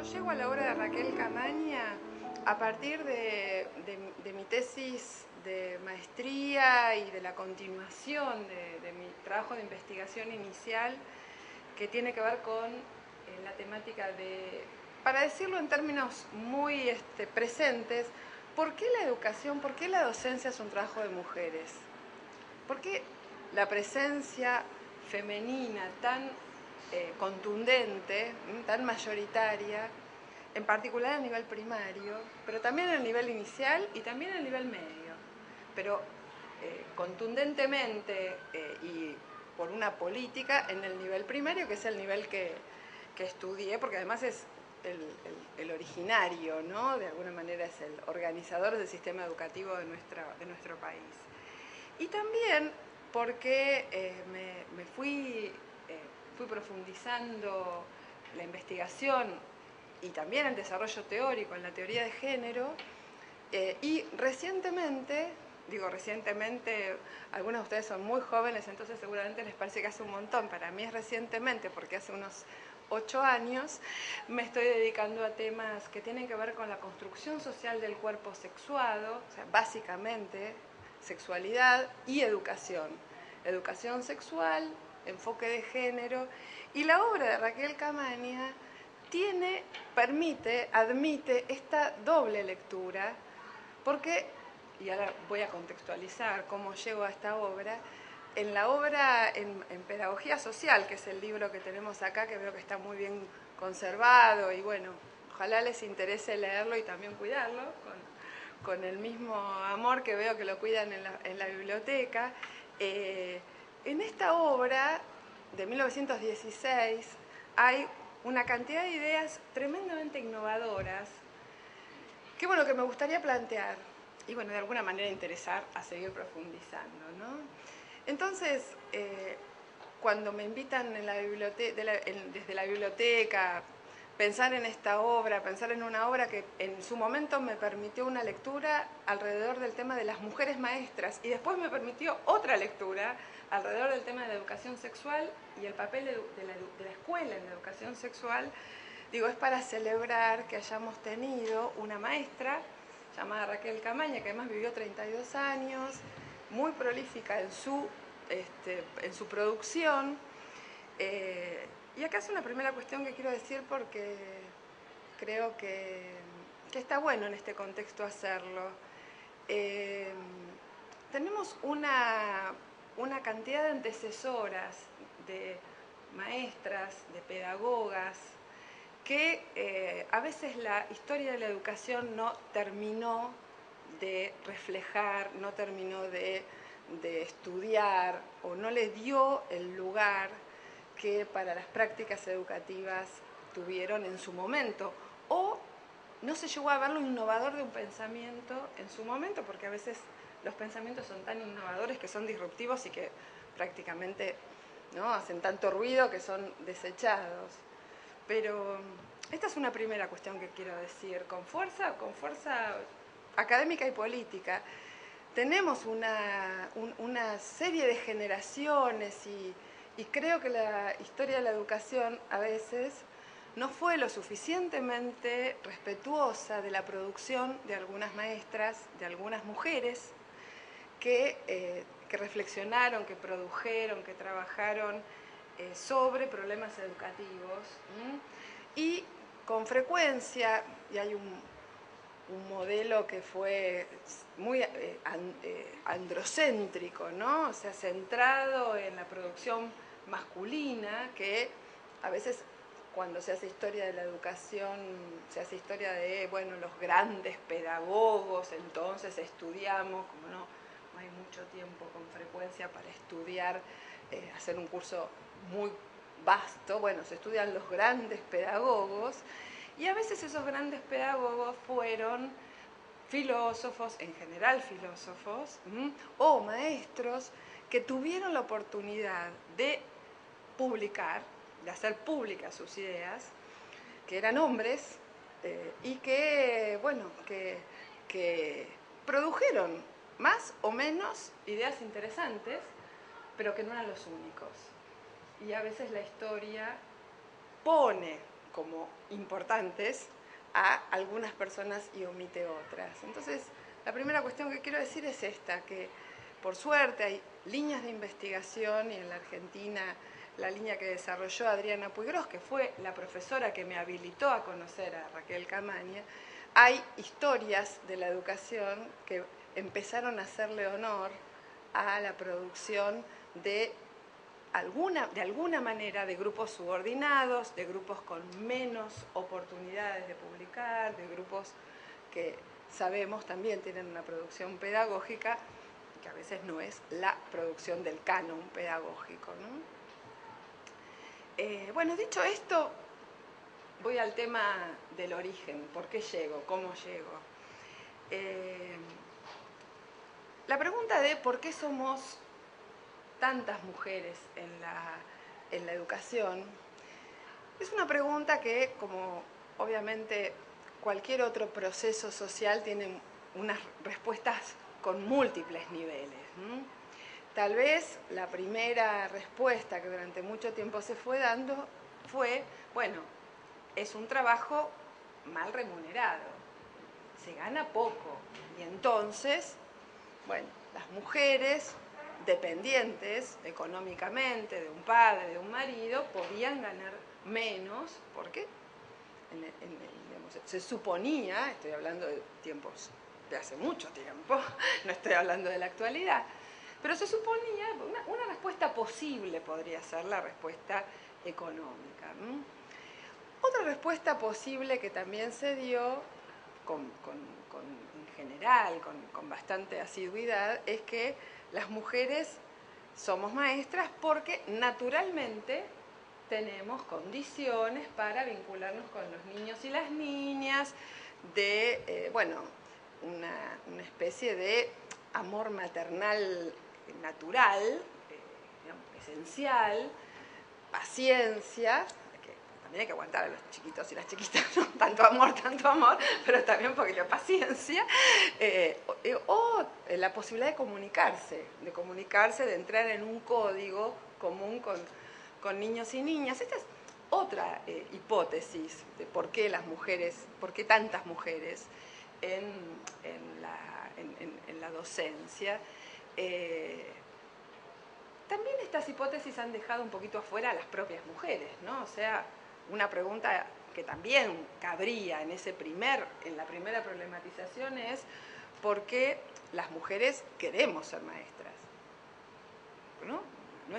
llego a la obra de Raquel Camaña a partir de mi tesis de maestría y de la continuación de mi trabajo de investigación inicial, que tiene que ver con la temática de, para decirlo en términos muy presentes, ¿por qué la educación, por qué la docencia es un trabajo de mujeres? ¿Por qué la presencia femenina tan contundente, tan mayoritaria, en particular a nivel primario, pero también a nivel inicial y también a nivel medio, pero contundentemente y por una política en el nivel primario, que es el nivel que estudié, porque además es el originario, ¿no? De alguna manera es el organizador del sistema educativo de nuestro país. Y también porque fui profundizando la investigación y también el desarrollo teórico en la teoría de género, y recientemente, digo recientemente, algunos de ustedes son muy jóvenes, entonces seguramente les parece que hace un montón, para mí es recientemente porque hace unos 8 años me estoy dedicando a temas que tienen que ver con la construcción social del cuerpo sexuado, o sea, básicamente sexualidad y educación. Educación sexual, enfoque de género, y la obra de Raquel Camaña admite esta doble lectura, porque, y ahora voy a contextualizar cómo llego a esta obra, en la obra en Pedagogía Social, que es el libro que tenemos acá, que veo que está muy bien conservado, y bueno, ojalá les interese leerlo y también cuidarlo, con el mismo amor que veo que lo cuidan en la biblioteca. En esta obra de 1916 hay una cantidad de ideas tremendamente innovadoras que, bueno, que me gustaría plantear y, bueno, de alguna manera interesar a seguir profundizando, ¿no? Entonces, cuando me invitan en la desde la biblioteca, pensar en esta obra, pensar en una obra que en su momento me permitió una lectura alrededor del tema de las mujeres maestras y después me permitió otra lectura alrededor del tema de la educación sexual y el papel de la escuela en la educación sexual, digo, es para celebrar que hayamos tenido una maestra llamada Raquel Camaña, que además vivió 32 años, muy prolífica en su producción. Y acá es una primera cuestión que quiero decir porque creo que está bueno en este contexto hacerlo. Tenemos una cantidad de antecesoras, de maestras, de pedagogas, que a veces la historia de la educación no terminó de reflejar, no terminó de estudiar o no le dio el lugar que para las prácticas educativas tuvieron en su momento, o no se llegó a ver lo innovador de un pensamiento en su momento, porque a veces los pensamientos son tan innovadores que son disruptivos y que prácticamente, ¿no?, hacen tanto ruido que son desechados. Pero esta es una primera cuestión que quiero decir, con fuerza académica y política. Tenemos una serie de generaciones y creo que la historia de la educación a veces no fue lo suficientemente respetuosa de la producción de algunas maestras, de algunas mujeres que reflexionaron, que produjeron, que trabajaron sobre problemas educativos. Y con frecuencia, y hay un modelo que fue muy androcéntrico, ¿no? O sea, centrado en la producción masculina, que a veces cuando se hace historia de la educación, se hace historia de, bueno, los grandes pedagogos, entonces estudiamos, como no hay mucho tiempo con frecuencia para estudiar, hacer un curso muy vasto, bueno, se estudian los grandes pedagogos, y a veces esos grandes pedagogos fueron filósofos, en general filósofos, o maestros que tuvieron la oportunidad de publicar, de hacer públicas sus ideas, que eran hombres, y que, bueno, que produjeron más o menos ideas interesantes, pero que no eran los únicos. Y a veces la historia pone como importantes a algunas personas y omite otras. Entonces, la primera cuestión que quiero decir es esta, que por suerte hay líneas de investigación, y en la Argentina la línea que desarrolló Adriana Puigros, que fue la profesora que me habilitó a conocer a Raquel Camaña, hay historias de la educación que empezaron a hacerle honor a la producción de alguna manera de grupos subordinados, de grupos con menos oportunidades de publicar, de grupos que sabemos también tienen una producción pedagógica que a veces no es la producción del canon pedagógico, ¿no? Bueno, dicho esto, voy al tema del origen, ¿por qué llego? ¿Cómo llego? La pregunta de por qué somos tantas mujeres en la educación es una pregunta que, como obviamente cualquier otro proceso social, tiene unas respuestas con múltiples niveles. Tal vez la primera respuesta que durante mucho tiempo se fue dando fue, bueno, es un trabajo mal remunerado, se gana poco, y entonces, bueno, las mujeres dependientes económicamente de un padre, de un marido, podían ganar menos, porque digamos, se suponía, estoy hablando de tiempos de hace mucho tiempo, no estoy hablando de la actualidad, pero se suponía, una respuesta posible podría ser la respuesta económica. Otra respuesta posible que también se dio en general, con bastante asiduidad, es que las mujeres somos maestras porque naturalmente tenemos condiciones para vincularnos con los niños y las niñas, de, bueno, una especie de amor maternal natural, digamos, esencial, paciencia, que también hay que aguantar a los chiquitos y las chiquitas, ¿no? Tanto amor, pero también un poquito de paciencia, o la posibilidad de comunicarse, de entrar en un código común con niños y niñas. Esta es otra hipótesis de por qué tantas mujeres en la docencia. También estas hipótesis han dejado un poquito afuera a las propias mujeres, ¿no? O sea, una pregunta que también cabría en la primera problematización es ¿por qué las mujeres queremos ser maestras? ¿No? No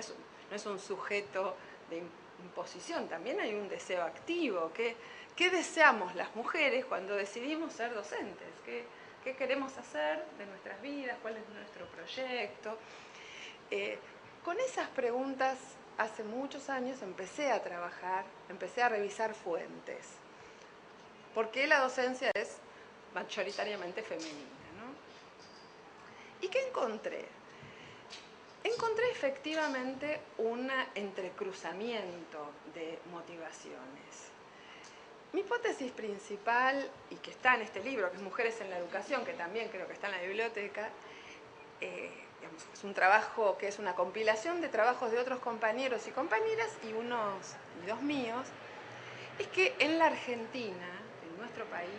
es un sujeto de imposición, también hay un deseo activo. ¿Qué deseamos las mujeres cuando decidimos ser docentes? ¿Qué queremos hacer de nuestras vidas? ¿Cuál es nuestro proyecto? Con esas preguntas, hace muchos años empecé a trabajar, empecé a revisar fuentes, porque la docencia es mayoritariamente femenina, ¿no? ¿Y qué encontré? Encontré efectivamente un entrecruzamiento de motivaciones. Mi hipótesis principal, y que está en este libro, que es Mujeres en la Educación, que también creo que está en la biblioteca, digamos, es un trabajo que es una compilación de trabajos de otros compañeros y compañeras y dos míos, es que en la Argentina, en nuestro país,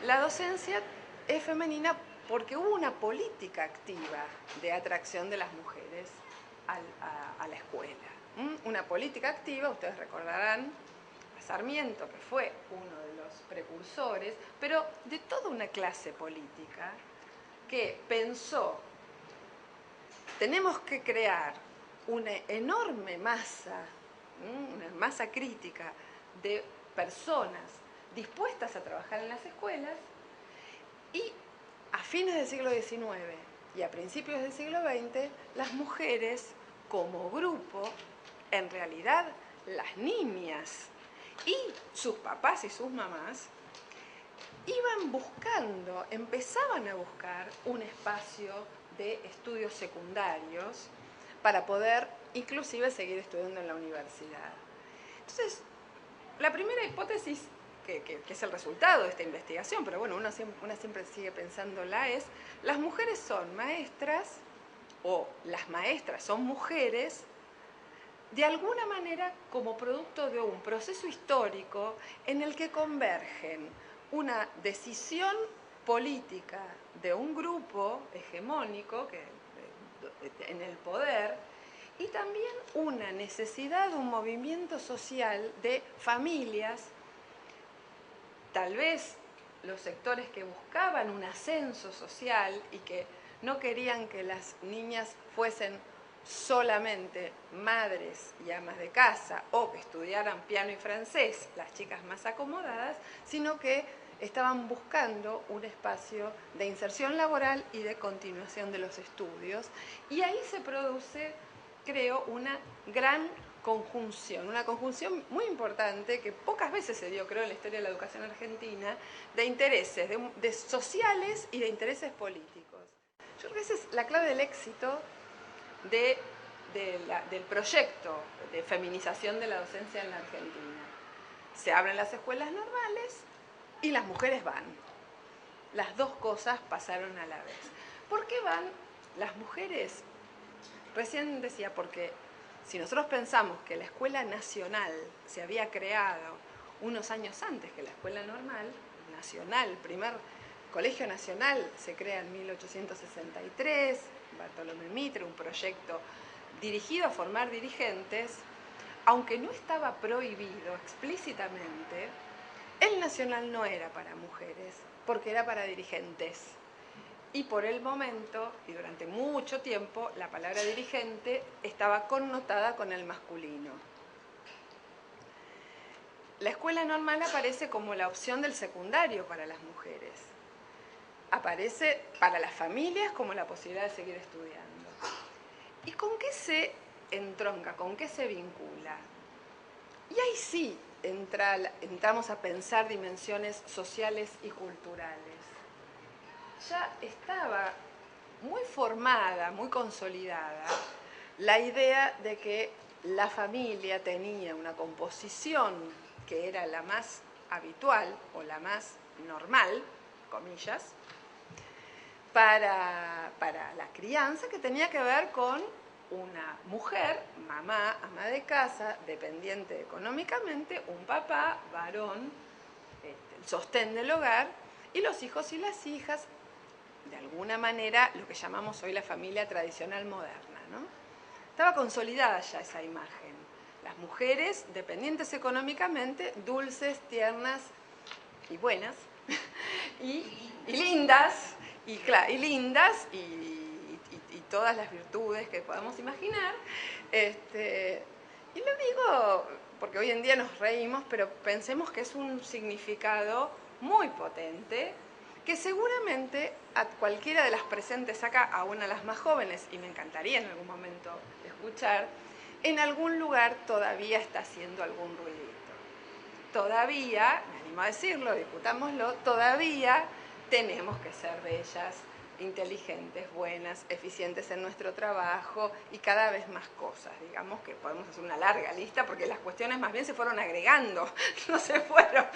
la docencia es femenina porque hubo una política activa de atracción de las mujeres a la escuela. Una política activa, ustedes recordarán a Sarmiento, que fue uno de los precursores, pero de toda una clase política que pensó: tenemos que crear una enorme masa, una masa crítica de personas dispuestas a trabajar en las escuelas, y a fines del siglo XIX y a principios del siglo XX, las mujeres como grupo, en realidad las niñas y sus papás y sus mamás, empezaban a buscar un espacio de estudios secundarios para poder inclusive seguir estudiando en la universidad. Entonces, la primera hipótesis, que es el resultado de esta investigación, pero bueno, una siempre sigue pensándola, es: las mujeres son maestras, o las maestras son mujeres de alguna manera como producto de un proceso histórico en el que convergen una decisión política de un grupo hegemónico en el poder y también una necesidad de un movimiento social de familias, tal vez los sectores que buscaban un ascenso social y que no querían que las niñas fuesen solamente madres y amas de casa o que estudiaran piano y francés, las chicas más acomodadas, sino que estaban buscando un espacio de inserción laboral y de continuación de los estudios. Y ahí se produce, creo, una gran conjunción, una conjunción muy importante que pocas veces se dio, creo, en la historia de la educación argentina, de intereses de sociales y de intereses políticos. Yo creo que esa es la clave del éxito del proyecto de feminización de la docencia en la Argentina. Se abren las escuelas normales y las mujeres van. Las dos cosas pasaron a la vez. ¿Por qué van las mujeres? Recién decía, porque si nosotros pensamos que la escuela nacional se había creado unos años antes que la escuela normal, nacional, el primer colegio nacional se crea en 1863, Bartolomé Mitre, un proyecto dirigido a formar dirigentes, aunque no estaba prohibido explícitamente, el nacional no era para mujeres, porque era para dirigentes. Y por el momento, y durante mucho tiempo, la palabra dirigente estaba connotada con el masculino. La escuela normal aparece como la opción del secundario para las mujeres. Aparece para las familias como la posibilidad de seguir estudiando. ¿Y con qué se entronca? ¿Con qué se vincula? Y ahí sí entramos a pensar dimensiones sociales y culturales. Ya estaba muy formada, muy consolidada, la idea de que la familia tenía una composición que era la más habitual o la más normal, comillas, para la crianza, que tenía que ver con una mujer, mamá, ama de casa, dependiente económicamente, un papá, varón, el sostén del hogar, y los hijos y las hijas, de alguna manera, lo que llamamos hoy la familia tradicional moderna, ¿no? Estaba consolidada ya esa imagen. Las mujeres, dependientes económicamente, dulces, tiernas y buenas, y lindas, y todas las virtudes que podamos imaginar. Y lo digo porque hoy en día nos reímos, pero pensemos que es un significado muy potente, que seguramente a cualquiera de las presentes acá, aún a las más jóvenes, y me encantaría en algún momento escuchar, en algún lugar todavía está haciendo algún ruidito. Todavía, me animo a decirlo, discutámoslo, todavía tenemos que ser bellas, inteligentes, buenas, eficientes en nuestro trabajo y cada vez más cosas. Digamos que podemos hacer una larga lista porque las cuestiones más bien se fueron agregando, no se fueron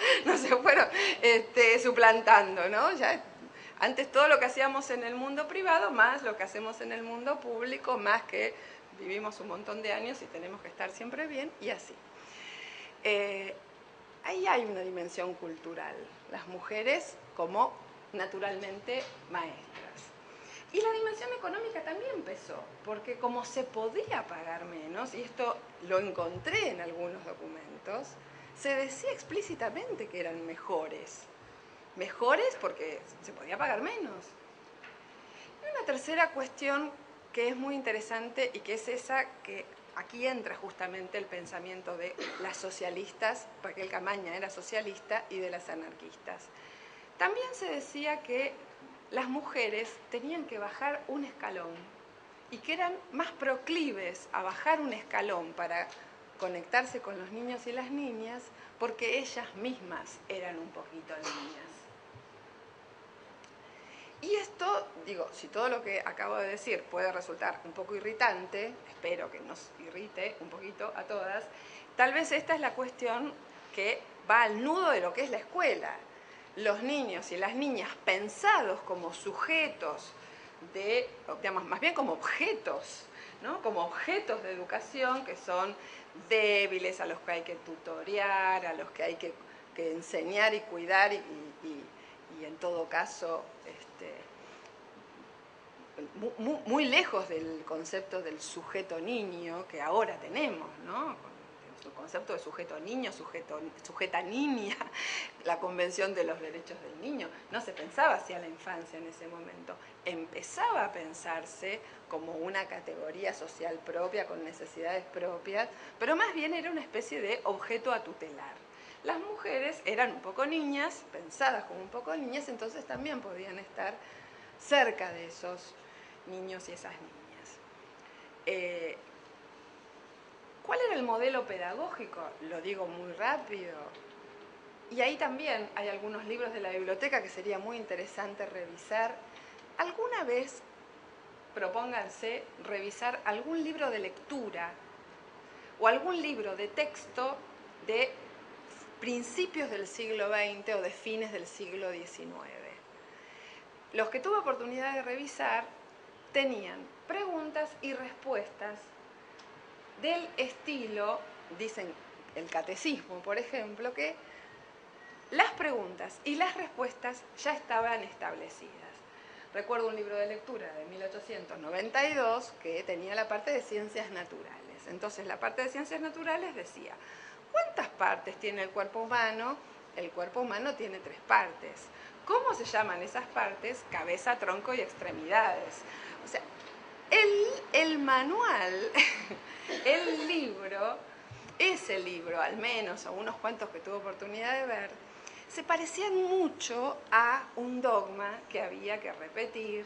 suplantando, ¿no? Ya, antes todo lo que hacíamos en el mundo privado, más lo que hacemos en el mundo público, más que vivimos un montón de años y tenemos que estar siempre bien, y así. Ahí hay una dimensión cultural, las mujeres como naturalmente maestras. Y la dimensión económica también pesó, porque como se podía pagar menos, y esto lo encontré en algunos documentos, se decía explícitamente que eran mejores. Mejores porque se podía pagar menos. Y una tercera cuestión que es muy interesante y que es esa que aquí entra justamente el pensamiento de las socialistas, Raquel Camaña era socialista, y de las anarquistas. También se decía que las mujeres tenían que bajar un escalón y que eran más proclives a bajar un escalón para conectarse con los niños y las niñas porque ellas mismas eran un poquito niñas. Y esto, digo, si todo lo que acabo de decir puede resultar un poco irritante, espero que nos irrite un poquito a todas, tal vez esta es la cuestión que va al nudo de lo que es la escuela. Los niños y las niñas pensados como sujetos digamos, más bien como objetos ¿no? Como objetos de educación que son débiles, a los que hay que tutorear, a los que hay que enseñar y cuidar y en todo caso muy lejos del concepto del sujeto niño que ahora tenemos, ¿no? El concepto de sujeto niño, sujeta niña, la Convención de los Derechos del Niño. No se pensaba hacia la infancia en ese momento. Empezaba a pensarse como una categoría social propia, con necesidades propias, pero más bien era una especie de objeto a tutelar. Las mujeres eran un poco niñas, pensadas como un poco niñas, entonces también podían estar cerca de esos niños y esas niñas. ¿Cuál era el modelo pedagógico? Lo digo muy rápido. Y ahí también hay algunos libros de la biblioteca que sería muy interesante revisar. ¿Alguna vez propónganse revisar algún libro de lectura o algún libro de texto de principios del siglo XX o de fines del siglo XIX? Los que tuve oportunidad de revisar tenían preguntas y respuestas del estilo, dicen el catecismo, por ejemplo, que las preguntas y las respuestas ya estaban establecidas. Recuerdo un libro de lectura de 1892 que tenía la parte de ciencias naturales. Entonces, la parte de ciencias naturales decía, ¿cuántas partes tiene el cuerpo humano? El cuerpo humano tiene 3 partes. ¿Cómo se llaman esas partes? Cabeza, tronco y extremidades. O sea, el manual, el libro, ese libro, al menos, o unos cuantos que tuve oportunidad de ver, se parecían mucho a un dogma que había que repetir,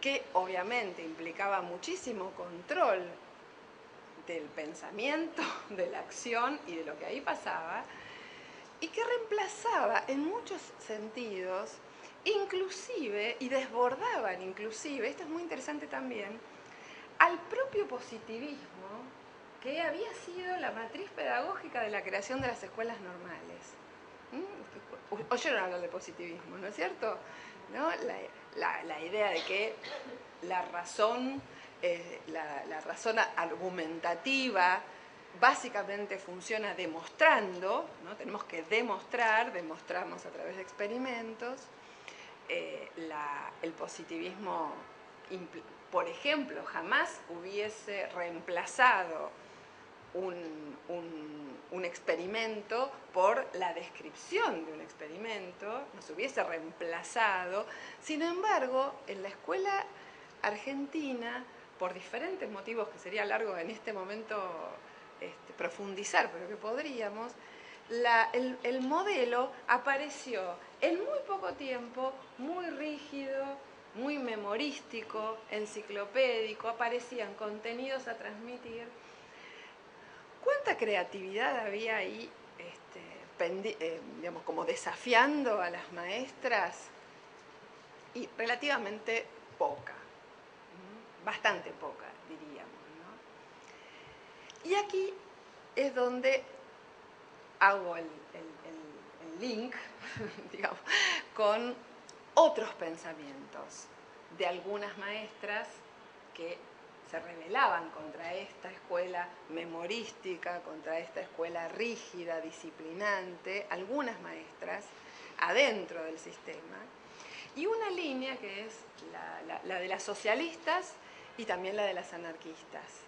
que obviamente implicaba muchísimo control del pensamiento, de la acción y de lo que ahí pasaba, y que reemplazaba en muchos sentidos, inclusive, y desbordaban inclusive, esto es muy interesante también, al propio positivismo que había sido la matriz pedagógica de la creación de las escuelas normales. Oyeron hablar de positivismo, ¿no es cierto? ¿No? La idea de que la razón argumentativa básicamente funciona demostrando, ¿no? Tenemos que demostramos a través de experimentos. El positivismo, por ejemplo, jamás hubiese reemplazado un experimento por la descripción de un experimento, nos hubiese reemplazado. Sin embargo, en la escuela argentina, por diferentes motivos que sería largo en este momento profundizar, pero que podríamos, el modelo apareció en muy poco tiempo, muy rígido, muy memorístico, enciclopédico, aparecían contenidos a transmitir. ¿Cuánta creatividad había ahí, digamos, como desafiando a las maestras? Y relativamente poca, bastante poca, diríamos, ¿no? Y aquí es donde hago el link, digamos, con otros pensamientos de algunas maestras que se rebelaban contra esta escuela memorística, contra esta escuela rígida, disciplinante, algunas maestras adentro del sistema, y una línea que es la de las socialistas y también la de las anarquistas.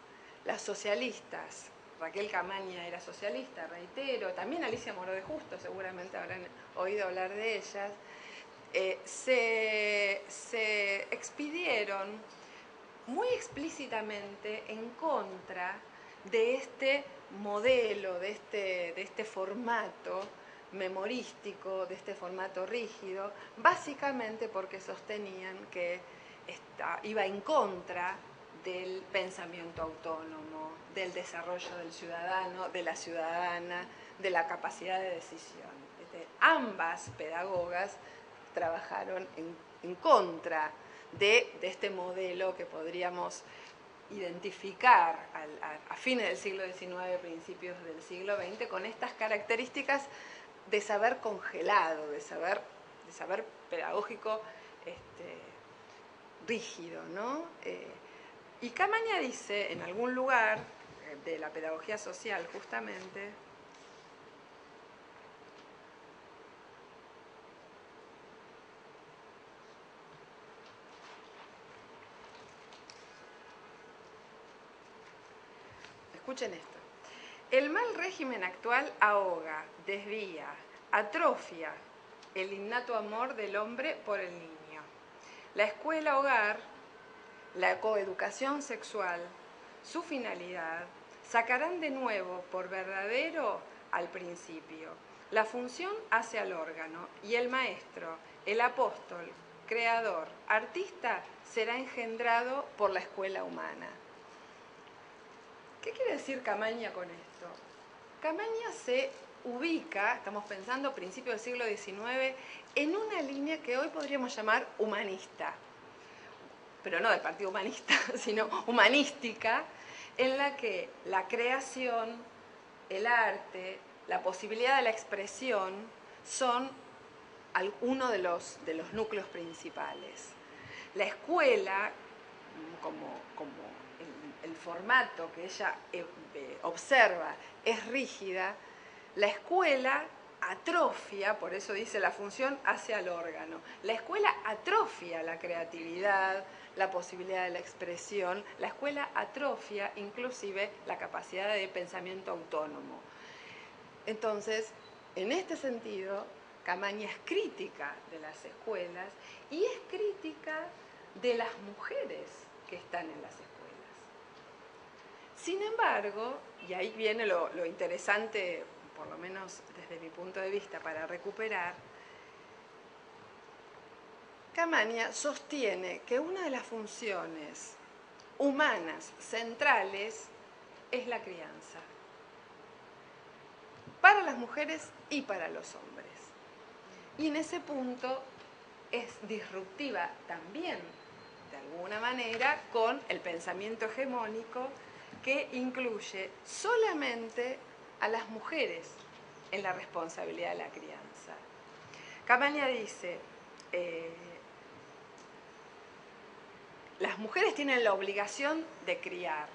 Las socialistas, Raquel Camaña era socialista, reitero, también Alicia Moró de Justo, seguramente habrán oído hablar de ellas, se expidieron muy explícitamente en contra de este modelo, de este formato memorístico, de este formato rígido, básicamente porque sostenían que iba en contra del pensamiento autónomo, del desarrollo del ciudadano, de la ciudadana, de la capacidad de decisión. Ambas pedagogas trabajaron en contra de este modelo que podríamos identificar a fines del siglo XIX, principios del siglo XX, con estas características de saber congelado, de saber pedagógico rígido, ¿no? Y Camaña dice, en algún lugar de la pedagogía social justamente, escuchen esto, el mal régimen actual ahoga, desvía, atrofia el innato amor del hombre por el niño. La escuela-hogar, la coeducación sexual, su finalidad, sacarán de nuevo por verdadero al principio. La función hace al órgano y el maestro, el apóstol, creador, artista, será engendrado por la escuela humana. ¿Qué quiere decir Camaña con esto? Camaña se ubica, estamos pensando a principios del siglo XIX, en una línea que hoy podríamos llamar humanista, pero no del Partido Humanista, sino humanística, en la que la creación, el arte, la posibilidad de la expresión son uno de los núcleos principales. La escuela, como el formato que ella observa es rígida, la escuela atrofia, por eso dice la función hacia el órgano, la escuela atrofia la creatividad, la posibilidad de la expresión, la escuela atrofia inclusive la capacidad de pensamiento autónomo. Entonces, en este sentido, Camaña es crítica de las escuelas y es crítica de las mujeres que están en las escuelas. Sin embargo, y ahí viene lo interesante, por lo menos desde mi punto de vista, para recuperar, Camaña sostiene que una de las funciones humanas centrales es la crianza, para las mujeres y para los hombres. Y en ese punto es disruptiva también, de alguna manera, con el pensamiento hegemónico que incluye solamente a las mujeres en la responsabilidad de la crianza. Camaña dice, las mujeres tienen la obligación de criar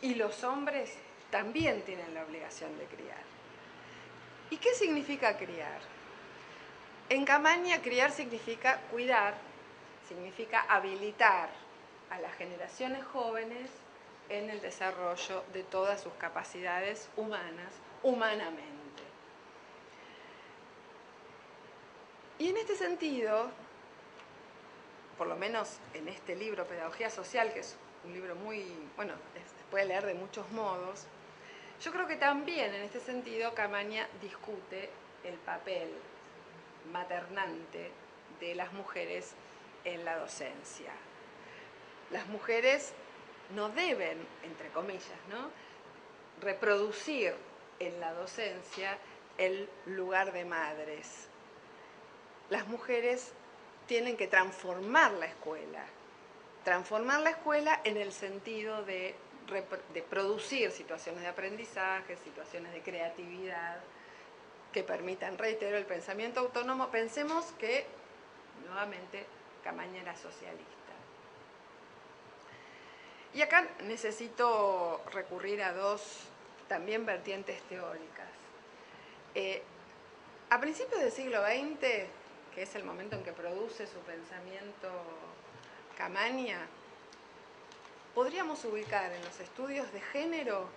y los hombres también tienen la obligación de criar. ¿Y qué significa criar? En Camaña, criar significa cuidar, significa habilitar a las generaciones jóvenes en el desarrollo de todas sus capacidades humanas, humanamente. Y en este sentido, por lo menos en este libro, Pedagogía Social, que es un libro muy, bueno, se puede leer de muchos modos, yo creo que también en este sentido Camaña discute el papel maternante de las mujeres en la docencia. Las mujeres no deben, entre comillas, ¿no?, reproducir en la docencia el lugar de madres. Las mujeres tienen que transformar la escuela en el sentido de producir situaciones de aprendizaje, situaciones de creatividad que permitan, reitero, el pensamiento autónomo. Pensemos que, nuevamente, Camaña era socialista. Y acá necesito recurrir a dos también vertientes teóricas. A principios del siglo XX, que es el momento en que produce su pensamiento Camaña, podríamos ubicar en los estudios de género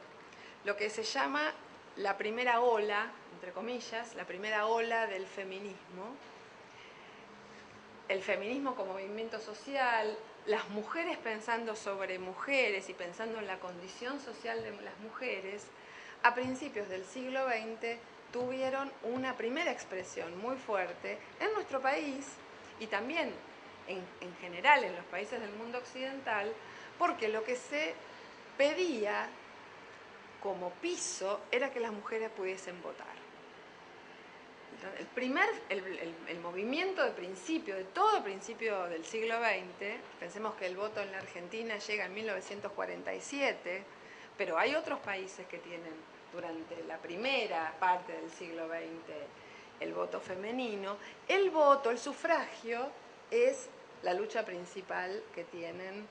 lo que se llama la primera ola, entre comillas, la primera ola del feminismo. El feminismo como movimiento social, las mujeres pensando sobre mujeres y pensando en la condición social de las mujeres, a principios del siglo XX tuvieron una primera expresión muy fuerte en nuestro país y también en general en los países del mundo occidental, porque lo que se pedía como piso era que las mujeres pudiesen votar. El movimiento de principio, de todo principio del siglo XX, pensemos que el voto en la Argentina llega en 1947, pero hay otros países que tienen durante la primera parte del siglo XX el voto femenino. El voto, el sufragio, es la lucha principal que tienen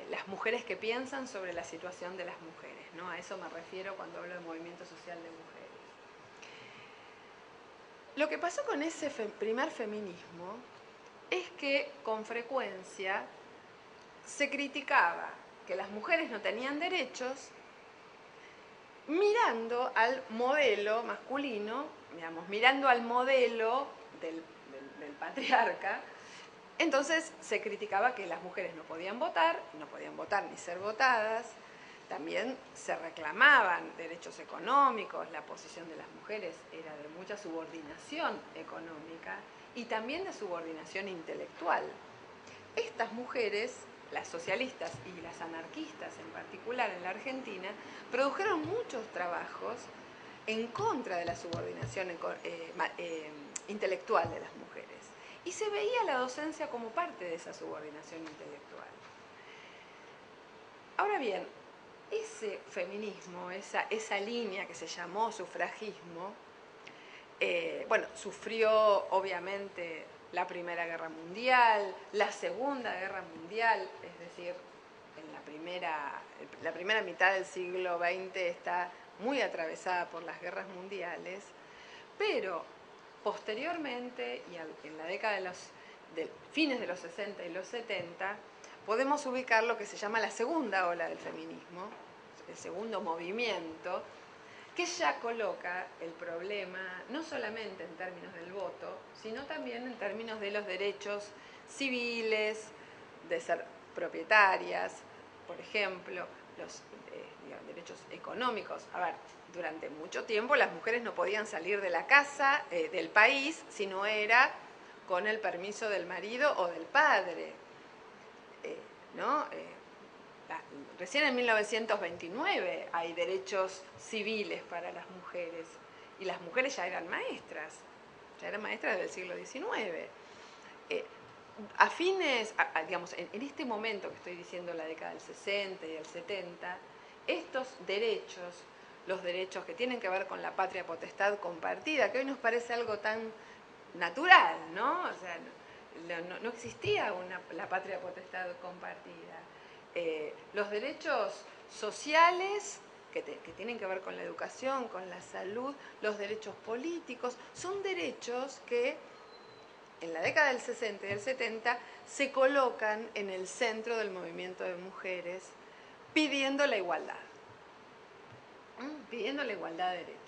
las mujeres que piensan sobre la situación de las mujeres, ¿no? A eso me refiero cuando hablo de movimiento social de mujeres. Lo que pasó con ese primer feminismo es que con frecuencia se criticaba que las mujeres no tenían derechos mirando al modelo masculino, digamos, mirando al modelo del patriarca. Entonces se criticaba que las mujeres no podían votar ni ser votadas. También se reclamaban derechos económicos, la posición de las mujeres era de mucha subordinación económica y también de subordinación intelectual. Estas mujeres, las socialistas y las anarquistas en particular en la Argentina, produjeron muchos trabajos en contra de la subordinación intelectual de las mujeres. Y se veía la docencia como parte de esa subordinación intelectual. Ahora bien, ese feminismo, esa línea que se llamó sufragismo, sufrió obviamente la Primera Guerra Mundial, la Segunda Guerra Mundial, es decir, en la primera mitad del siglo XX está muy atravesada por las guerras mundiales, pero posteriormente y en la década de fines de los 60 y los 70, podemos ubicar lo que se llama la segunda ola del feminismo, el segundo movimiento, que ya coloca el problema no solamente en términos del voto, sino también en términos de los derechos civiles, de ser propietarias, por ejemplo, los derechos económicos. A ver, durante mucho tiempo las mujeres no podían salir de la casa, del país, si no era con el permiso del marido o del padre, ¿no? Recién en 1929 hay derechos civiles para las mujeres y las mujeres ya eran maestras del siglo XIX. Digamos, en este momento que estoy diciendo, la década del 60 y del 70, estos derechos, los derechos que tienen que ver con la patria potestad compartida, que hoy nos parece algo tan natural, ¿no? O sea, no existía la patria potestad compartida. Los derechos sociales que tienen que ver con la educación, con la salud, los derechos políticos, son derechos que en la década del 60 y del 70 se colocan en el centro del movimiento de mujeres pidiendo la igualdad, pidiendo la igualdad de derechos.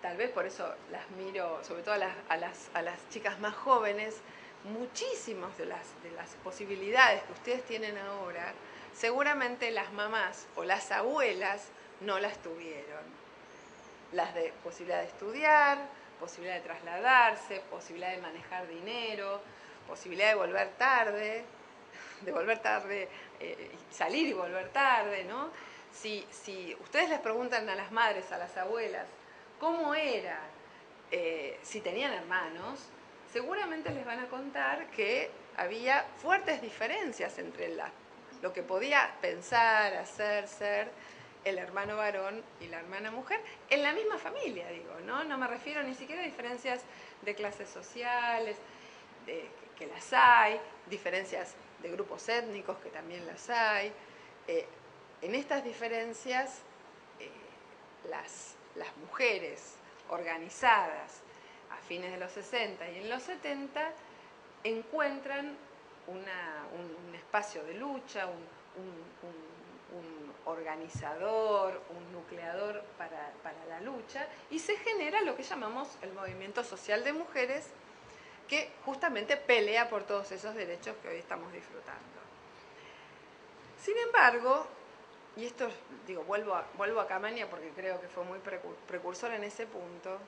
Tal vez por eso las miro, sobre todo a las chicas más jóvenes, muchísimas de las posibilidades que ustedes tienen ahora, seguramente las mamás o las abuelas no las tuvieron. Las de posibilidad de estudiar, posibilidad de trasladarse, posibilidad de manejar dinero, posibilidad de volver tarde, salir y volver tarde, ¿no? Si ustedes les preguntan a las madres, a las abuelas, cómo era si tenían hermanos, seguramente les van a contar que había fuertes diferencias entre lo que podía pensar, hacer, ser el hermano varón y la hermana mujer en la misma familia, digo, ¿no? No me refiero ni siquiera a diferencias de clases sociales, que las hay, diferencias de grupos étnicos, que también las hay. En estas diferencias, las mujeres organizadas a fines de los 60 y en los 70 encuentran un espacio de lucha, un organizador, un nucleador para la lucha, y se genera lo que llamamos el movimiento social de mujeres, que justamente pelea por todos esos derechos que hoy estamos disfrutando. Sin embargo, y esto, digo, vuelvo a Camaña porque creo que fue muy precursor en ese punto,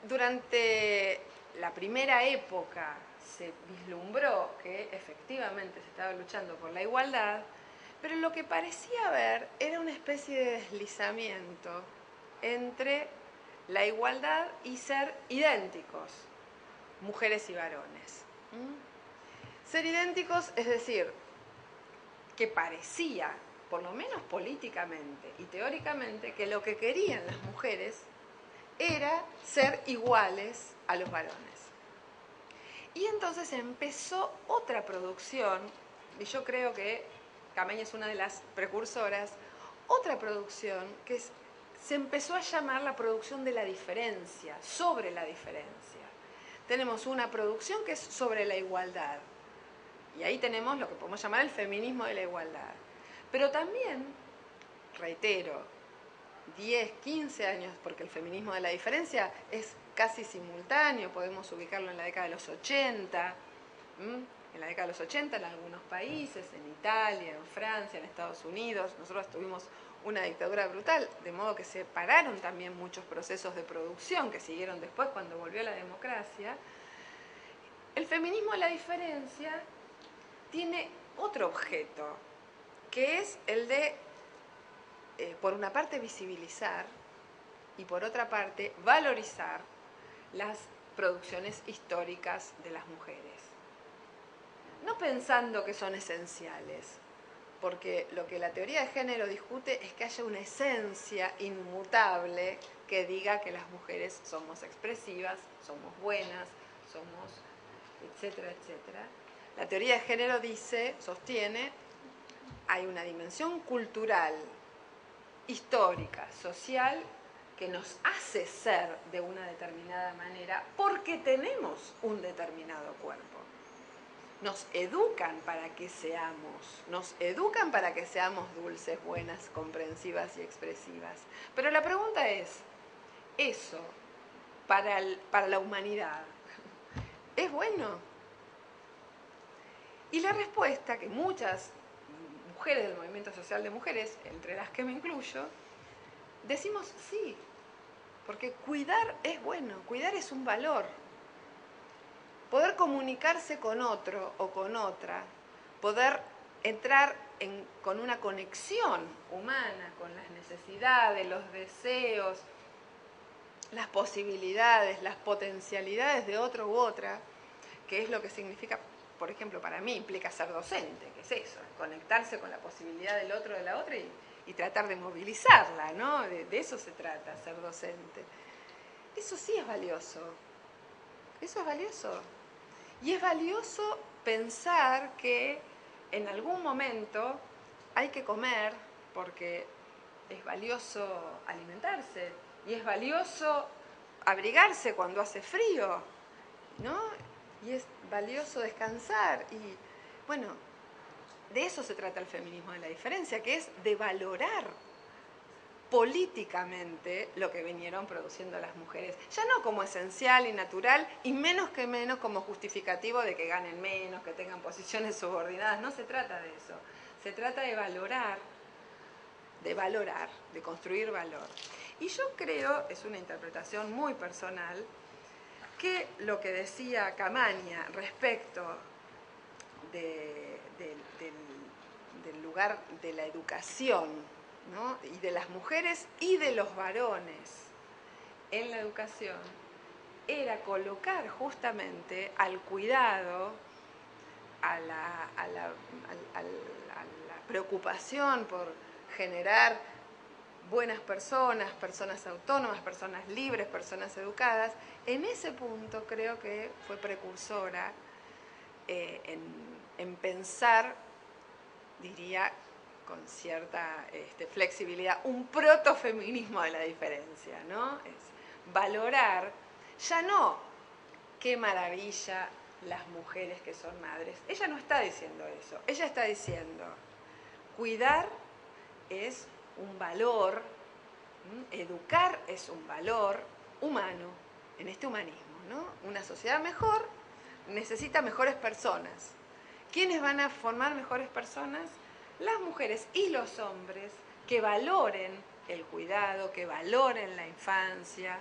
durante la primera época se vislumbró que efectivamente se estaba luchando por la igualdad, pero lo que parecía haber era una especie de deslizamiento entre la igualdad y ser idénticos, mujeres y varones. Ser idénticos, es decir, que parecía, por lo menos políticamente y teóricamente, que lo que querían las mujeres era ser iguales a los varones. Y entonces empezó otra producción, y yo creo que Camaña es una de las precursoras, otra producción que se empezó a llamar la producción de la diferencia, sobre la diferencia. Tenemos una producción que es sobre la igualdad, y ahí tenemos lo que podemos llamar el feminismo de la igualdad. Pero también, reitero, 10, 15 años, porque el feminismo de la diferencia es casi simultáneo, podemos ubicarlo en la década de los 80, en la década de los 80 en algunos países, en Italia, en Francia, en Estados Unidos. Nosotros tuvimos una dictadura brutal, de modo que se pararon también muchos procesos de producción que siguieron después cuando volvió la democracia. El feminismo de la diferencia tiene otro objeto, que es el de, por una parte, visibilizar y por otra parte, valorizar las producciones históricas de las mujeres. No pensando que son esenciales, porque lo que la teoría de género discute es que haya una esencia inmutable que diga que las mujeres somos expresivas, somos buenas, somos etcétera, etcétera. La teoría de género dice, sostiene, hay una dimensión cultural, histórica, social, que nos hace ser de una determinada manera porque tenemos un determinado cuerpo. Nos educan para que seamos, dulces, buenas, comprensivas y expresivas. Pero la pregunta es, ¿eso para la humanidad es bueno? Y la respuesta que muchas mujeres del movimiento social de mujeres, entre las que me incluyo, decimos sí, porque cuidar es bueno, cuidar es un valor. Poder comunicarse con otro o con otra, poder entrar con una conexión humana con las necesidades, los deseos, las posibilidades, las potencialidades de otro u otra, que es lo que significa, por ejemplo, para mí implica ser docente, que es eso, conectarse con la posibilidad del otro o de la otra y tratar de movilizarla, ¿no? De eso se trata, ser docente. Eso sí es valioso, eso es valioso. Y es valioso pensar que en algún momento hay que comer porque es valioso alimentarse y es valioso abrigarse cuando hace frío, ¿no? Y es valioso descansar y, bueno, de eso se trata el feminismo de la diferencia, que es de valorar políticamente lo que vinieron produciendo las mujeres, ya no como esencial y natural, y menos como justificativo de que ganen menos, que tengan posiciones subordinadas. No se trata de eso, se trata de valorar, de construir valor. Y yo creo, es una interpretación muy personal, que lo que decía Camaña respecto del lugar de la educación, ¿no? Y de las mujeres y de los varones en la educación, era colocar justamente al cuidado, a la preocupación por generar buenas personas, personas autónomas, personas libres, personas educadas. En ese punto creo que fue precursora en pensar, diría con cierta flexibilidad, un protofeminismo de la diferencia, ¿no? Es valorar, ya no qué maravilla las mujeres que son madres. Ella no está diciendo eso, ella está diciendo, cuidar es un valor, educar es un valor humano, en este humanismo, ¿no? Una sociedad mejor necesita mejores personas. ¿Quiénes van a formar mejores personas? Las mujeres y los hombres que valoren el cuidado, que valoren la infancia.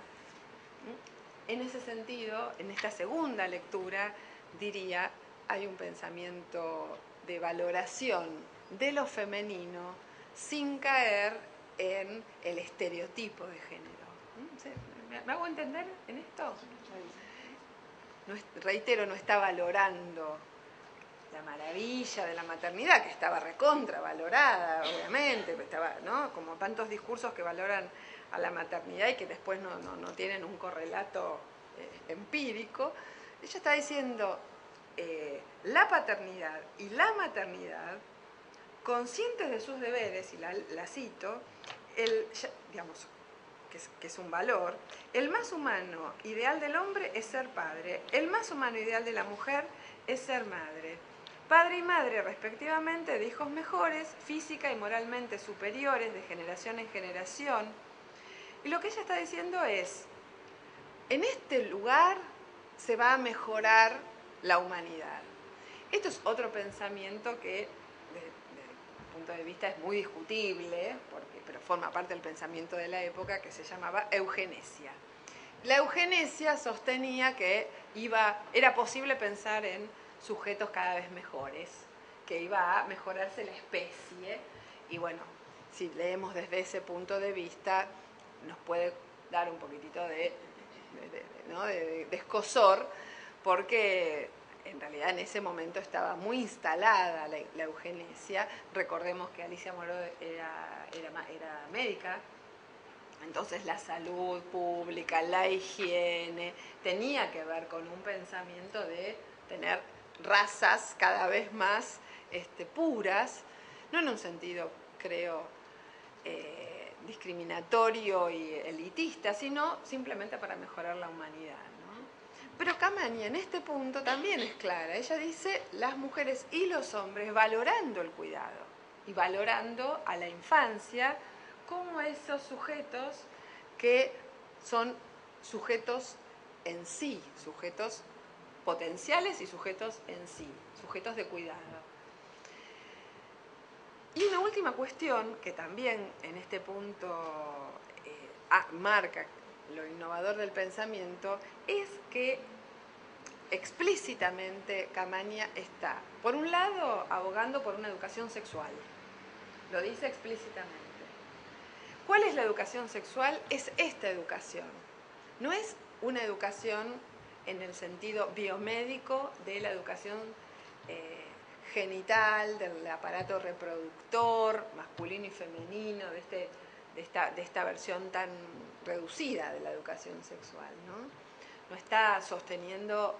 En ese sentido, en esta segunda lectura, diría, hay un pensamiento de valoración de lo femenino sin caer en el estereotipo de género. ¿Me hago entender en esto? No, reitero, no está valorando la maravilla de la maternidad, que estaba recontravalorada, obviamente, estaba, ¿no? Como tantos discursos que valoran a la maternidad y que después no tienen un correlato empírico. Ella está diciendo la paternidad y la maternidad, conscientes de sus deberes, y la cito, digamos, que es un valor, el más humano ideal del hombre es ser padre, el más humano ideal de la mujer es ser madre. Padre y madre, respectivamente, de hijos mejores, física y moralmente superiores, de generación en generación. Y lo que ella está diciendo es, en este lugar se va a mejorar la humanidad. Esto es otro pensamiento que, desde mi punto de vista, es muy discutible, pero forma parte del pensamiento de la época, que se llamaba eugenesia. La eugenesia sostenía que era posible pensar en sujetos cada vez mejores, que iba a mejorarse la especie, y bueno, si leemos desde ese punto de vista, nos puede dar un poquitito de escozor, porque en realidad en ese momento estaba muy instalada la eugenesia. Recordemos que Alicia Moreau era médica, entonces la salud pública, la higiene, tenía que ver con un pensamiento de tener razas cada vez más puras, no en un sentido, creo, discriminatorio y elitista, sino simplemente para mejorar la humanidad, ¿no? Pero Camaña en este punto también es clara. Ella dice las mujeres y los hombres valorando el cuidado y valorando a la infancia como esos sujetos que son sujetos en sí, sujetos potenciales y sujetos en sí, sujetos de cuidado. Y una última cuestión que también en este punto marca lo innovador del pensamiento es que explícitamente Camaña está, por un lado, abogando por una educación sexual. Lo dice explícitamente. ¿Cuál es la educación sexual? Es esta educación. No es una educación en el sentido biomédico de la educación genital, del aparato reproductor, masculino y femenino, de esta versión tan reducida de la educación sexual, ¿no? No está sosteniendo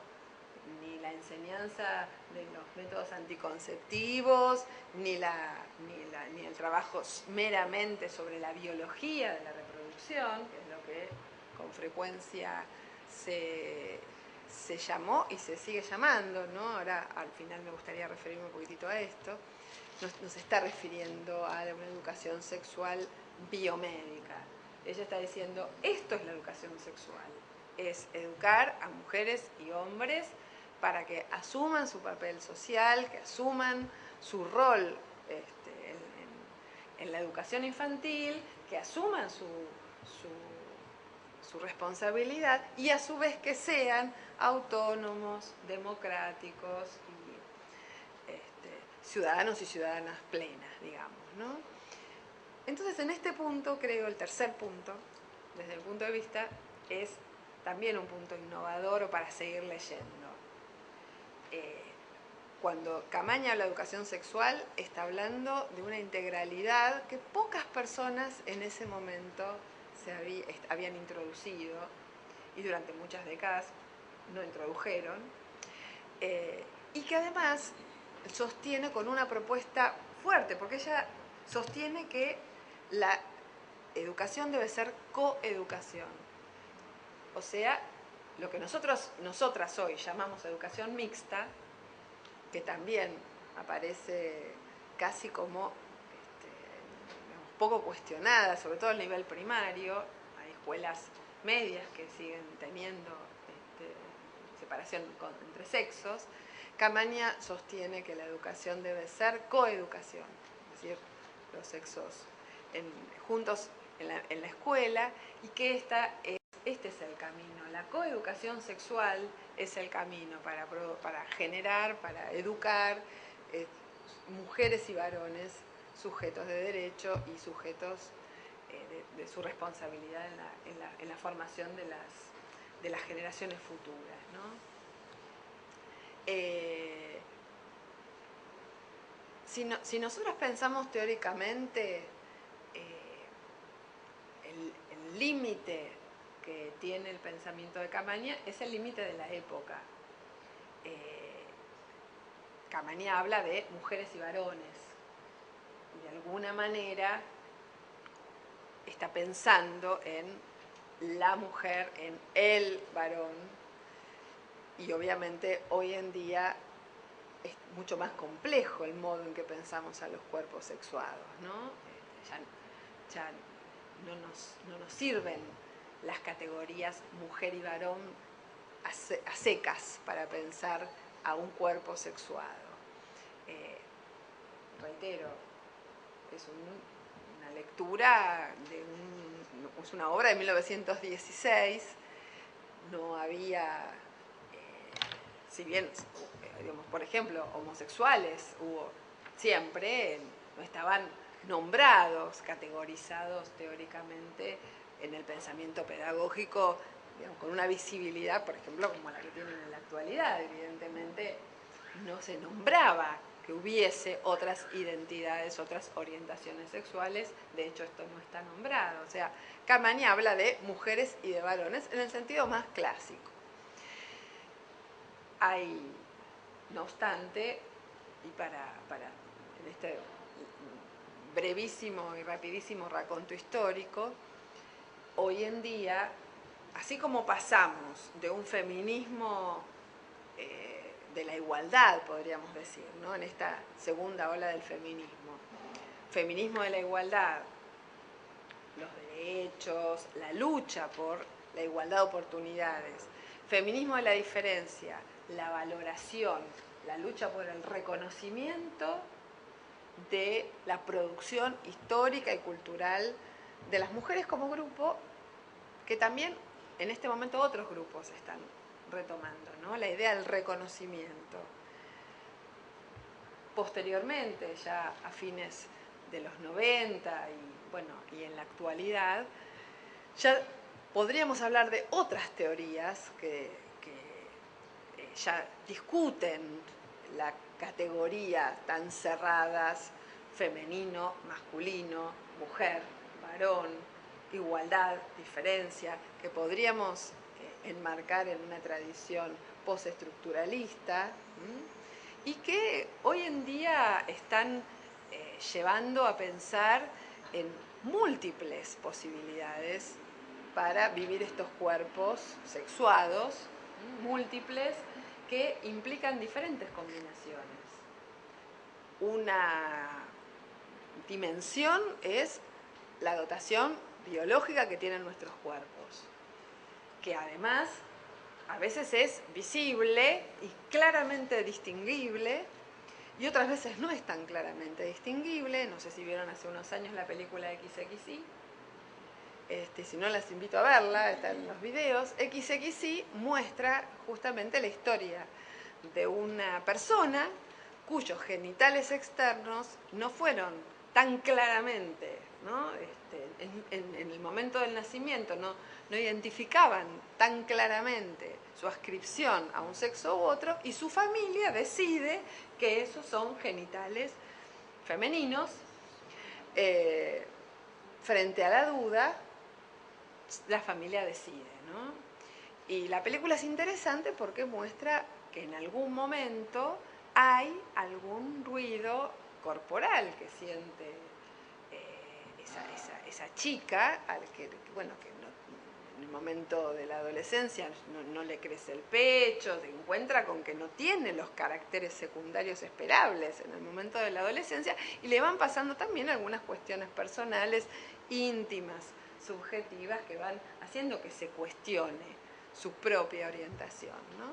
ni la enseñanza de los métodos anticonceptivos, ni el trabajo meramente sobre la biología de la reproducción, que es lo que con frecuencia se llamó y se sigue llamando, ¿no? Ahora al final me gustaría referirme un poquitito a esto. No se está refiriendo a una educación sexual biomédica. Ella está diciendo, esto es la educación sexual, es educar a mujeres y hombres para que asuman su papel social, que asuman su rol en la educación infantil, que asuman su responsabilidad y a su vez que sean autónomos, democráticos y ciudadanos y ciudadanas plenas, digamos, ¿no? Entonces, en este punto, creo, el tercer punto, desde el punto de vista, es también un punto innovador o para seguir leyendo. Cuando Camaña habla de educación sexual, está hablando de una integralidad que pocas personas en ese momento habían introducido, y durante muchas décadas no introdujeron, y que además sostiene con una propuesta fuerte, porque ella sostiene que la educación debe ser coeducación. O sea, lo que nosotras hoy llamamos educación mixta, que también aparece casi como poco cuestionada, sobre todo a nivel primario. Hay escuelas medias que siguen teniendo separación entre sexos. Camaña sostiene que la educación debe ser coeducación, es decir, los sexos juntos en la escuela, y que este es el camino. La coeducación sexual es el camino para generar, para educar mujeres y varones sujetos de derecho y sujetos de su responsabilidad en la formación de las generaciones futuras, ¿no? Si nosotros pensamos teóricamente, el límite que tiene el pensamiento de Camaña es el límite de la época. Camani habla de mujeres y varones. Y de alguna manera está pensando en la mujer, en el varón. Y obviamente hoy en día es mucho más complejo el modo en que pensamos a los cuerpos sexuados, ¿no? Ya no nos sirven las categorías mujer y varón a secas para pensar a un cuerpo sexuado. Reitero, es una lectura es una obra de 1916, no había, si bien, digamos, por ejemplo, homosexuales hubo siempre, no estaban nombrados, categorizados teóricamente en el pensamiento pedagógico, digamos, con una visibilidad, por ejemplo, como la que tienen en la actualidad. Evidentemente no se nombraba que hubiese otras identidades, otras orientaciones sexuales. De hecho, esto no está nombrado. O sea, Camani habla de mujeres y de varones en el sentido más clásico. Hay, no obstante, y para en este brevísimo y rapidísimo raconto histórico, hoy en día, así como pasamos de un feminismo de la igualdad, podríamos decir, ¿no? En esta segunda ola del feminismo de la igualdad, los derechos, la lucha por la igualdad de oportunidades, feminismo de la diferencia, la valoración, la lucha por el reconocimiento de la producción histórica y cultural de las mujeres como grupo, que también en este momento otros grupos están retomando, ¿no? La idea del reconocimiento. Posteriormente, ya a fines de los 90 y en la actualidad, ya podríamos hablar de otras teorías que ya discuten la categoría tan cerradas, femenino, masculino, mujer, varón, igualdad, diferencia, que podríamos enmarcar en una tradición postestructuralista, y que hoy en día están llevando a pensar en múltiples posibilidades para vivir estos cuerpos sexuados, múltiples, que implican diferentes combinaciones. Una dimensión es la dotación biológica que tienen nuestros cuerpos, que además a veces es visible y claramente distinguible, y otras veces no es tan claramente distinguible. No sé si vieron hace unos años la película XXI. Si no, las invito a verla, está en los videos. XXI muestra justamente la historia de una persona cuyos genitales externos no fueron tan claramente, ¿no? En el momento del nacimiento no identificaban tan claramente su adscripción a un sexo u otro, y su familia decide que esos son genitales femeninos. Frente a la duda, la familia decide, ¿no? Y la película es interesante porque muestra que en algún momento hay algún ruido corporal que siente esa chica, que en el momento de la adolescencia no le crece el pecho, se encuentra con que no tiene los caracteres secundarios esperables en el momento de la adolescencia, y le van pasando también algunas cuestiones personales, íntimas, subjetivas, que van haciendo que se cuestione su propia orientación, ¿no?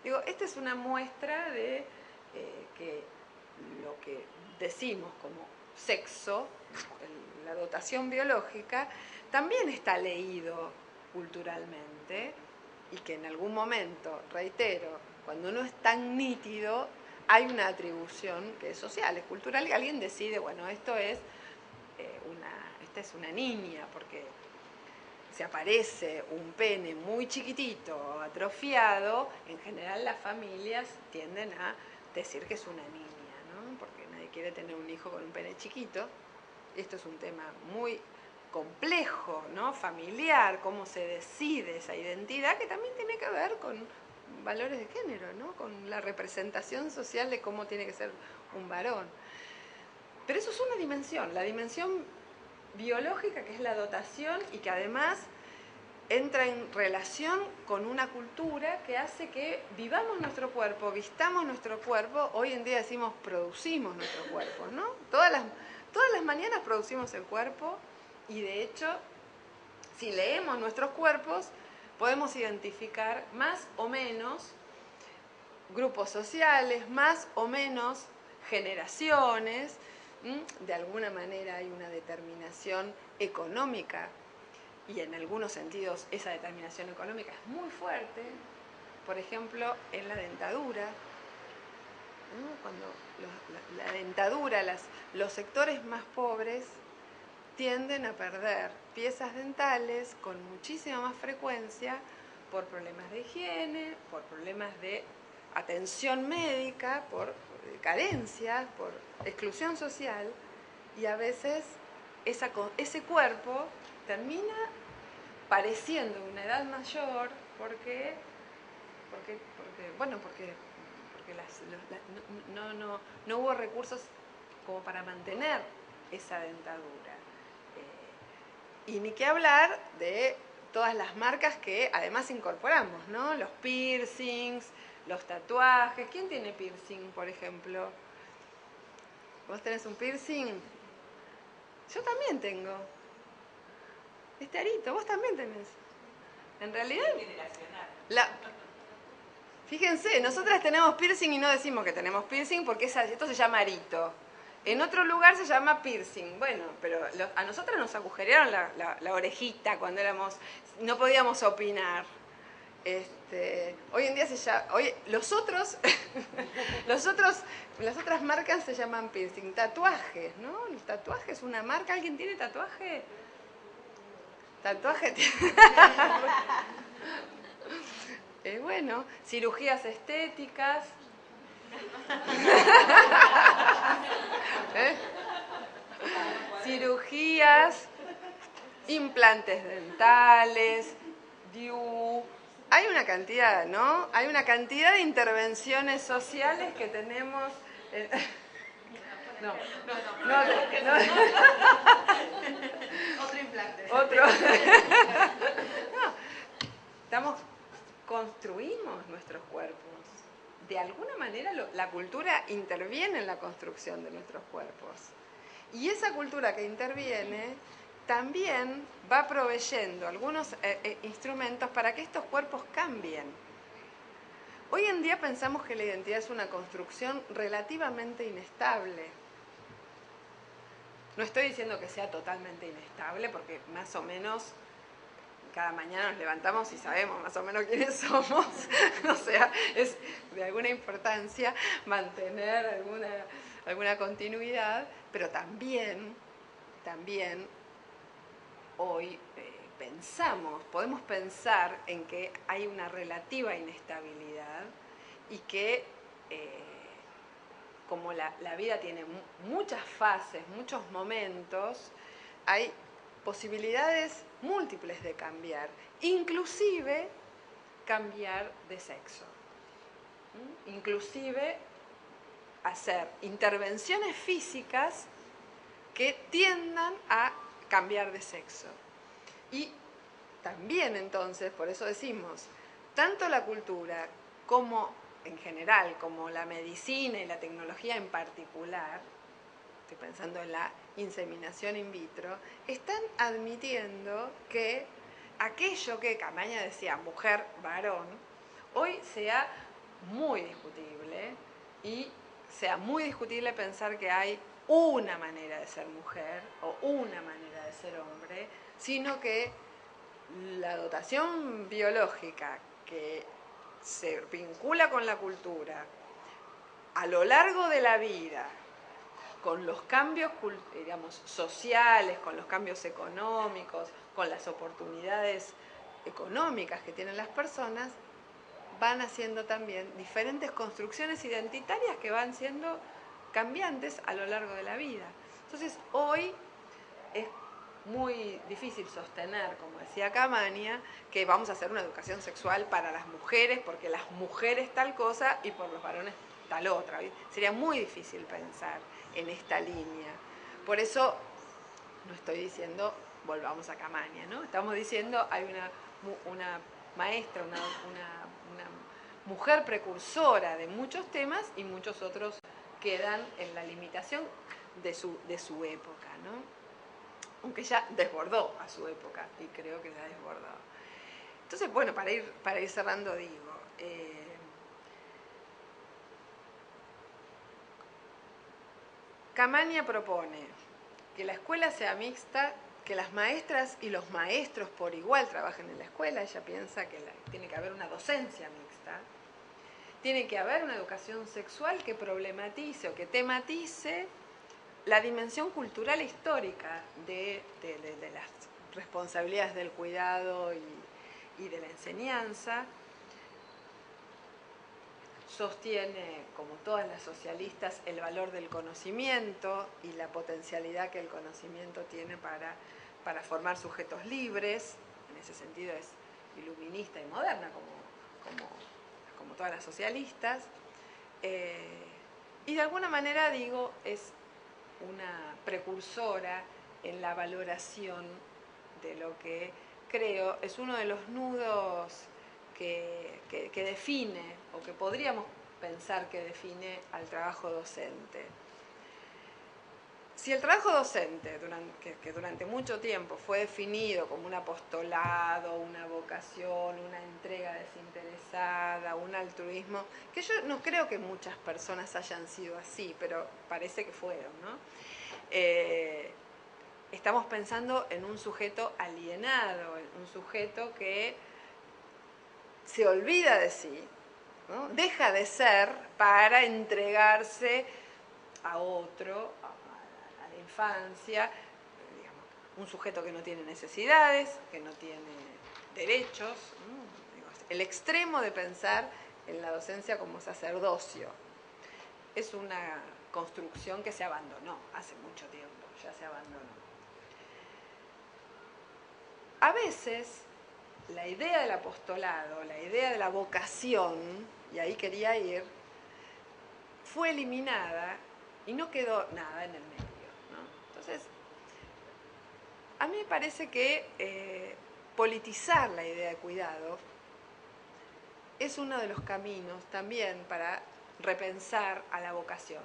Digo, esta es una muestra de que lo que decimos como sexo, la dotación biológica, también está leído culturalmente, y que en algún momento, reitero, cuando no es tan nítido, hay una atribución que es social, es cultural, y alguien decide, bueno, esta es una niña, porque si aparece un pene muy chiquitito, atrofiado, en general las familias tienden a decir que es una niña, ¿no? Porque nadie quiere tener un hijo con un pene chiquito. Esto es un tema muy complejo, ¿no? Familiar, cómo se decide esa identidad, que también tiene que ver con valores de género, ¿no? Con la representación social de cómo tiene que ser un varón. Pero eso es una dimensión, la dimensión biológica, que es la dotación y que además entra en relación con una cultura que hace que vivamos nuestro cuerpo, vistamos nuestro cuerpo. Hoy en día decimos producimos nuestro cuerpo, ¿no? Todas las mañanas producimos el cuerpo y de hecho, si leemos nuestros cuerpos, podemos identificar más o menos grupos sociales, más o menos generaciones. De alguna manera hay una determinación económica y en algunos sentidos esa determinación económica es muy fuerte. Por ejemplo, en la dentadura, ¿no? Cuando la dentadura, los sectores más pobres tienden a perder piezas dentales con muchísima más frecuencia por problemas de higiene, por problemas de atención médica, por carencias, por exclusión social, y a veces ese cuerpo termina pareciendo una edad mayor porque no hubo recursos como para mantener esa dentadura. Y ni qué hablar de todas las marcas que además incorporamos, ¿no? Los piercings, los tatuajes. ¿Quién tiene piercing, por ejemplo? ¿Vos tenés un piercing? Yo también tengo. Este arito, vos también tenés. En realidad, fíjense, nosotras tenemos piercing y no decimos que tenemos piercing porque esto se llama arito. En otro lugar se llama piercing. Bueno, pero a nosotras nos agujerearon la orejita cuando no podíamos opinar. Hoy en día las otras marcas se llaman piercing. Tatuajes, ¿no? Los tatuajes, una marca. ¿Alguien tiene tatuaje? Tatuaje. Bueno, cirugías estéticas. Cirugías, implantes dentales, DIU. Hay una cantidad, ¿no? Hay una cantidad de intervenciones sociales que tenemos. No. Otro implante. Otro. No. Construimos nuestros cuerpos. De alguna manera la cultura interviene en la construcción de nuestros cuerpos. Y esa cultura que interviene también va proveyendo algunos instrumentos para que estos cuerpos cambien. Hoy en día pensamos que la identidad es una construcción relativamente inestable. No estoy diciendo que sea totalmente inestable, porque más o menos cada mañana nos levantamos y sabemos más o menos quiénes somos. O sea, es de alguna importancia mantener alguna continuidad, pero también hoy podemos pensar en que hay una relativa inestabilidad y que como la vida tiene muchas fases, muchos momentos, hay posibilidades múltiples de cambiar, inclusive cambiar de sexo, inclusive hacer intervenciones físicas que tiendan a cambiar de sexo. Y también entonces, por eso decimos, tanto la cultura como en general, como la medicina y la tecnología en particular, estoy pensando en la inseminación in vitro, están admitiendo que aquello que Camaña decía mujer, varón, hoy sea muy discutible y sea muy discutible pensar que hay una manera de ser mujer o una manera de ser hombre, sino que la dotación biológica que se vincula con la cultura a lo largo de la vida, con los cambios, digamos, sociales, con los cambios económicos, con las oportunidades económicas que tienen las personas, van haciendo también diferentes construcciones identitarias que van siendo cambiantes a lo largo de la vida. Entonces, hoy es muy difícil sostener, como decía Camaña, que vamos a hacer una educación sexual para las mujeres, porque las mujeres tal cosa y por los varones tal otra. Sería muy difícil pensar en esta línea. Por eso no estoy diciendo volvamos a Camaña, ¿no? Estamos diciendo hay una maestra, una mujer precursora de muchos temas y muchos otros quedan en la limitación de su época, ¿no? Aunque ya desbordó a su época y creo que ya ha desbordado. Entonces, bueno, para ir cerrando digo, Camaña propone que la escuela sea mixta, que las maestras y los maestros por igual trabajen en la escuela. Ella piensa que tiene que haber una docencia mixta, tiene que haber una educación sexual que problematice o que tematice la dimensión cultural e histórica de las responsabilidades del cuidado y de la enseñanza. Sostiene, como todas las socialistas, el valor del conocimiento y la potencialidad que el conocimiento tiene para formar sujetos libres. En ese sentido es iluminista y moderna, como todas las socialistas. Y de alguna manera, digo, es una precursora en la valoración de lo que creo es uno de los nudos que define, o que podríamos pensar que define al trabajo docente. Si el trabajo docente, que durante mucho tiempo fue definido como un apostolado, una vocación, una entrega desinteresada, un altruismo, que yo no creo que muchas personas hayan sido así, pero parece que fueron, ¿no? Estamos pensando en un sujeto alienado, en un sujeto que se olvida de sí, ¿no? Deja de ser para entregarse a otro, a la infancia, digamos, un sujeto que no tiene necesidades, que no tiene derechos, ¿no? El extremo de pensar en la docencia como sacerdocio es una construcción que se abandonó hace mucho tiempo, ya se abandonó. A veces la idea del apostolado, la idea de la vocación, y ahí quería ir, fue eliminada y no quedó nada en el medio, ¿no? Entonces, a mí me parece que politizar la idea de cuidado es uno de los caminos también para repensar a la vocación.